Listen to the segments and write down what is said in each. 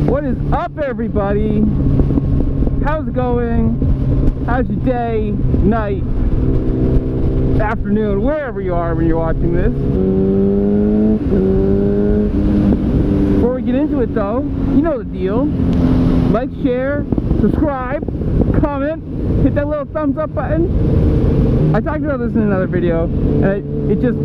What is up, everybody? How's it going? How's your day, night, afternoon, wherever you are when you're watching this? Before we get into it though, you know the deal. Like, share, subscribe, comment, hit that little thumbs up button. I talked about this in another video, and it just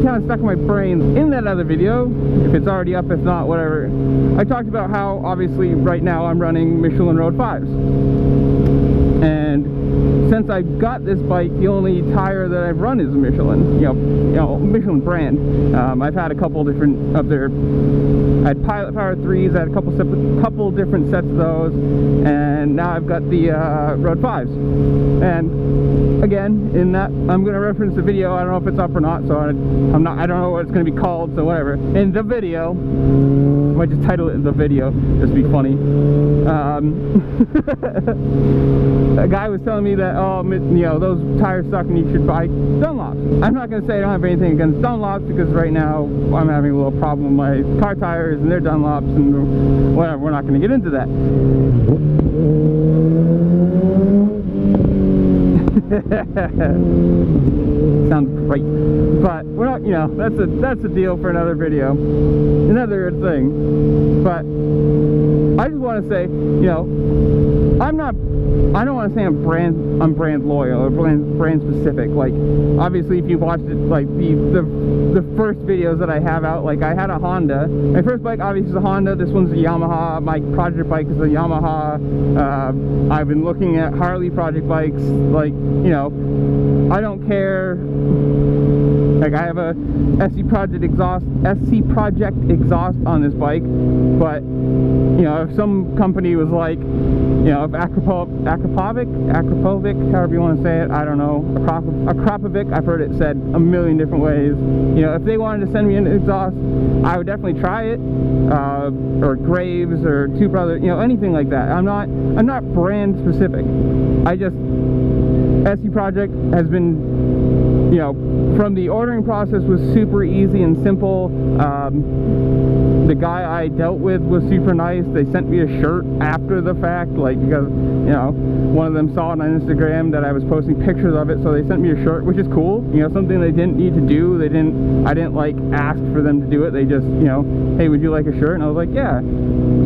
kind of stuck in my brain. In that other video, if it's already up, if not, whatever, I talked about how obviously right now I'm running Michelin Road 5s. And since I got this bike, the only tire that I've run is a Michelin, you know, Michelin brand. I've had a couple different of their, I had Pilot Power 3s, I had a couple different sets of those, and now I've got the Road 5s. And again, in that, I'm going to reference the video. I don't know if it's up or not, so I don't know what it's going to be called, so whatever. In the video, I might just title it The Video, just be funny. A guy was telling me that, oh, you know, those tires suck and you should buy Dunlops. I'm not going to say I don't have anything against Dunlops, because right now I'm having a little problem with my car tires and their Dunlops and whatever. We're not going to get into that. Sounds great, but we're not, you know, that's a deal for another video, another thing. But I just want to say, you know, I don't want to say I'm brand loyal or brand specific. Like, obviously, if you've watched it, like the first videos that I have out, like I had a Honda. My first bike obviously is a Honda. This one's a Yamaha. My project bike is a Yamaha. I've been looking at Harley project bikes. Like, you know, I don't care. Like, I have a SC Project exhaust on this bike, but you know, if some company was like, you know, if Akrapovic, however you want to say it, I don't know, Akrapovic, I've heard it said a million different ways. You know, if they wanted to send me an exhaust, I would definitely try it, or Graves, or Two Brothers, you know, anything like that. I'm not brand specific. I just, SC Project has been, you know, from the ordering process was super easy and simple. The guy I dealt with was super nice. They sent me a shirt after the fact, like, because, you know, one of them saw it on Instagram that I was posting pictures of it, so they sent me a shirt, which is cool. You know, something they didn't need to do. I didn't like ask for them to do it. They just, you know, hey, would you like a shirt? And I was like, yeah.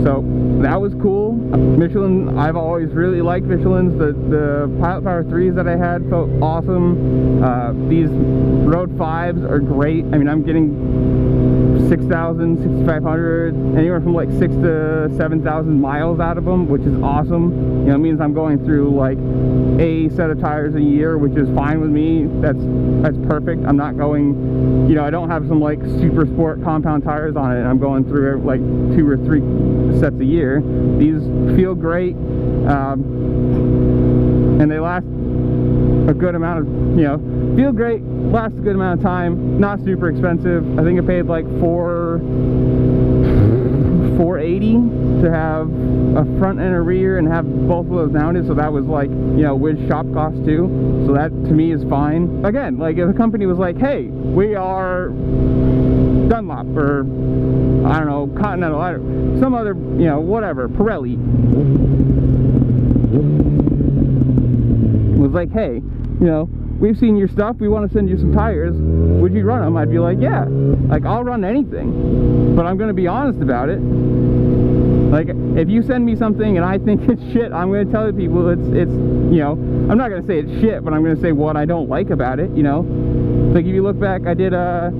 So that was cool. Michelin, I've always really liked Michelins. The Pilot Power 3s that I had felt awesome. These Road 5s are great. I mean, I'm getting 6,000, 6,500, anywhere from like 6,000 to 7,000 miles out of them, which is awesome. You know, it means I'm going through like a set of tires a year, which is fine with me. That's perfect. I'm not going, you know, I don't have some like super sport compound tires on it. I'm going through like 2 or 3 sets a year. These feel great, and they last a good amount of, you know, feel great, lasts a good amount of time, not super expensive. I think I paid like $480 to have a front and a rear and have both of those mounted, so that was like, you know, with shop cost too, so that to me is fine. Again, like if a company was like, hey, we are Dunlop, or I don't know, Continental, some other, you know, whatever, Pirelli was like, hey, you know, we've seen your stuff, we want to send you some tires, would you run them? I'd be like, yeah, like I'll run anything, but I'm going to be honest about it. Like, if you send me something and I think it's shit, I'm going to tell the people it's, you know, I'm not going to say it's shit, but I'm going to say what I don't like about it, you know. Like, if you look back, I did a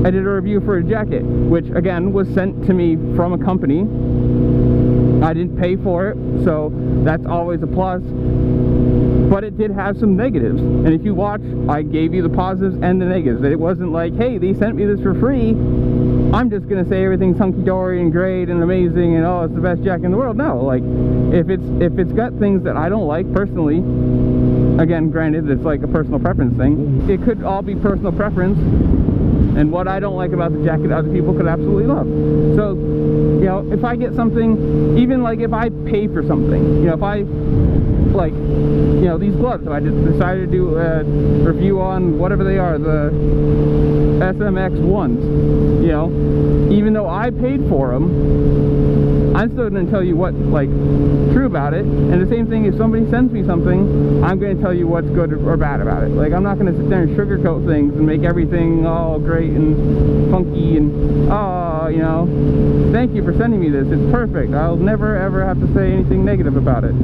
review for a jacket, which again was sent to me from a company. I didn't pay for it, so that's always a plus. But it did have some negatives, and if you watch, I gave you the positives and the negatives. It wasn't like, hey, they sent me this for free, I'm just gonna say everything's hunky-dory and great and amazing and oh, it's the best jacket in the world. No, like, if it's got things that I don't like personally, again, granted, it's like a personal preference thing, it could all be personal preference, and what I don't like about the jacket other people could absolutely love. So, you know, if I get something, even like if I pay for something, you know, if I like, you know, these gloves. I just decided to do a review on whatever they are, the SMX ones. You know, even though I paid for them, I'm still going to tell you what, like, true about it. And the same thing, if somebody sends me something, I'm going to tell you what's good or bad about it. Like, I'm not going to sit there and sugarcoat things and make everything all great and funky and, oh, you know, thank you for sending me this. It's perfect. I'll never ever have to say anything negative about it.